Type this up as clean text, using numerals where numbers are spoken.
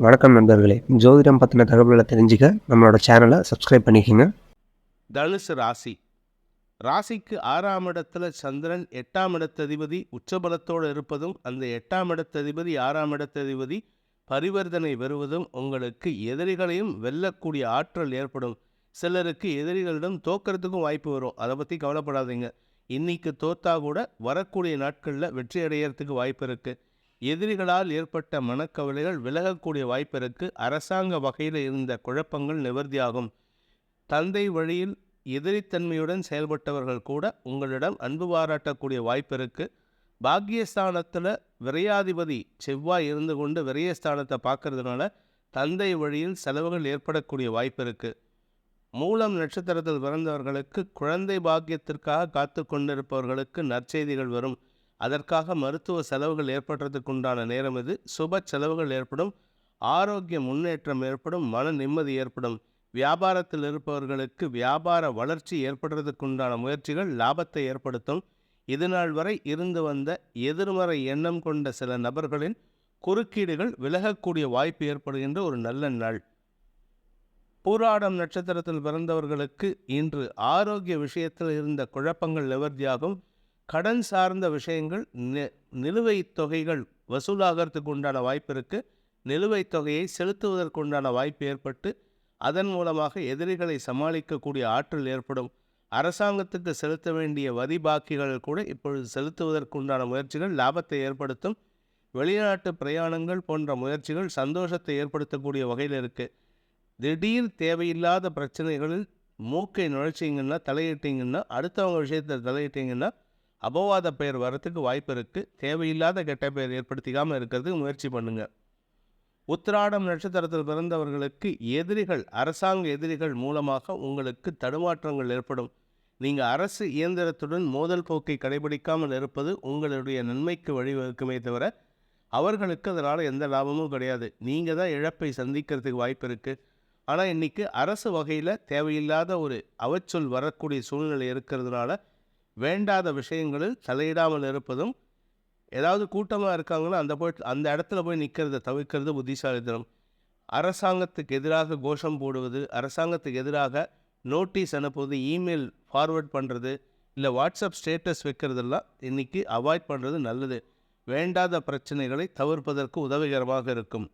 வணக்கம் நண்பர்களே. ஜோதிடம் பத்தின தகவல்கள தெரிஞ்சுக்க நம்மளோட சேனல சப்ஸ்கிரைப் பண்ணிக்கங்க. தனுசு ராசி. ராசிக்கு 6ஆம் இடத்துல சந்திரன் 8ஆம் இடத்ததிபதி உச்சபலத்தோடு இருப்பதும், அந்த 8ஆம் இடத்ததிபதி 6ஆம் இடத்ததிபதி பரிவர்த்தனை பெறுவதும் உங்களுக்கு எதிரிகளையும் வெல்லக்கூடிய ஆற்றல் ஏற்படும். சிலருக்கு எதிரிகளிடம் தோக்கிறதுக்கும் வாய்ப்பு வரும். அதை பற்றி கவலைப்படாதீங்க. இன்னைக்கு தோத்தா கூட வரக்கூடிய நாட்களில் வெற்றி அடையிறதுக்கு வாய்ப்பு இருக்குது. எதிரிகளால் ஏற்பட்ட மனக்கவலைகள் விலகக்கூடிய வாய்ப்பு இருக்குது. அரசாங்க வகையில் இருந்த குழப்பங்கள் நிவர்த்தியாகும். தந்தை வழியில் எதிரித்தன்மையுடன் செயல்பட்டவர்கள் கூட உங்களிடம் அன்பு பாராட்டக்கூடிய வாய்ப்பு இருக்குது. பாக்கியஸ்தானத்தில் விரையாதிபதி செவ்வாய் இருந்து கொண்டு விரயஸ்தானத்தை பார்க்கறதுனால தந்தை வழியில் செலவுகள் ஏற்படக்கூடிய வாய்ப்பு இருக்குது. மூலம் நட்சத்திரத்தில் பிறந்தவர்களுக்கு குழந்தை பாக்கியத்திற்காக காத்து கொண்டிருப்பவர்களுக்கு நற்செய்திகள் வரும். அதற்காக மருத்துவ செலவுகள் ஏற்படுறதுக்குண்டான நேரம் இது. சுப செலவுகள் ஏற்படும். ஆரோக்கிய முன்னேற்றம் ஏற்படும். மன நிம்மதி ஏற்படும். வியாபாரத்தில் இருப்பவர்களுக்கு வியாபார வளர்ச்சி ஏற்படுறதுக்குண்டான முயற்சிகள் லாபத்தை ஏற்படுத்தும். இதுநாள் வரை இருந்து வந்த எதிர்மறை எண்ணம் கொண்ட சில நபர்களின் குறுக்கீடுகள் விலகக்கூடிய வாய்ப்பு ஏற்படுகின்ற ஒரு நல்ல நாள். பூராடம் நட்சத்திரத்தில் பிறந்தவர்களுக்கு இன்று ஆரோக்கிய விஷயத்தில் இருந்த குழப்பங்கள் நிவர்த்தியாகும். கடன் சார்ந்த விஷயங்கள் நிலுவைத் தொகைகள் வசூலாகிறதுக்கு உண்டான வாய்ப்பு இருக்குது. நிலுவைத் தொகையை செலுத்துவதற்குண்டான வாய்ப்பு ஏற்பட்டு அதன் மூலமாக எதிரிகளை சமாளிக்கக்கூடிய ஆற்றல் ஏற்படும். அரசாங்கத்துக்கு செலுத்த வேண்டிய வரி பாக்கிகள் கூட இப்பொழுது செலுத்துவதற்குண்டான முயற்சிகள் லாபத்தை ஏற்படுத்தும். வெளிநாட்டு பிரயாணங்கள் போன்ற முயற்சிகள் சந்தோஷத்தை ஏற்படுத்தக்கூடிய வகையில் இருக்குது. திடீர் தேவையில்லாத பிரச்சனைகளில் மூக்கை நுழைச்சிங்கன்னா, தலையிட்டீங்கன்னா, அடுத்தவங்க விஷயத்தில் தலையிட்டீங்கன்னா அபவாத பெயர் வரத்துக்கு வாய்ப்பு இருக்குது. தேவையில்லாத கெட்ட பெயர் ஏற்படுத்திக்காமல் இருக்கிறதுக்கு முயற்சி பண்ணுங்கள். உத்திராடம் நட்சத்திரத்தில் பிறந்தவர்களுக்கு எதிரிகள், அரசாங்க எதிரிகள் மூலமாக உங்களுக்கு தடுமாற்றங்கள் ஏற்படும். நீங்கள் அரசு இயந்திரத்துடன் மோதல் போக்கை கடைபிடிக்காமல் இருப்பது உங்களுடைய நன்மைக்கு வழிவகுக்குமே தவிர அவர்களுக்கு அதனால் எந்த லாபமும் கிடையாது. நீங்கள் தான் இழப்பை சந்திக்கிறதுக்கு வாய்ப்பு இருக்குது. ஆனால் இன்றைக்கி அரசு வகையில் தேவையில்லாத ஒரு அவச்சொல் வரக்கூடிய சூழ்நிலை இருக்கிறதுனால வேண்டாத விஷயங்களில் தலையிடாமல் இருப்பதும், ஏதாவது கூட்டமாக இருக்காங்களோ அந்த இடத்துல போய் நிற்கிறத தவிர்க்கிறது புத்திசாலித்தனம். அரசாங்கத்துக்கு எதிராக கோஷம் போடுவது, அரசாங்கத்துக்கு எதிராக நோட்டீஸ் அனுப்புவது, இமெயில் ஃபார்வர்ட் பண்ணுறது, இல்லை வாட்ஸ்அப் ஸ்டேட்டஸ் வைக்கிறதெல்லாம் இன்றைக்கி அவாய்ட் பண்ணுறது நல்லது. வேண்டாத பிரச்சனைகளை தவிர்ப்பதற்கு உதவிகரமாக இருக்கும்.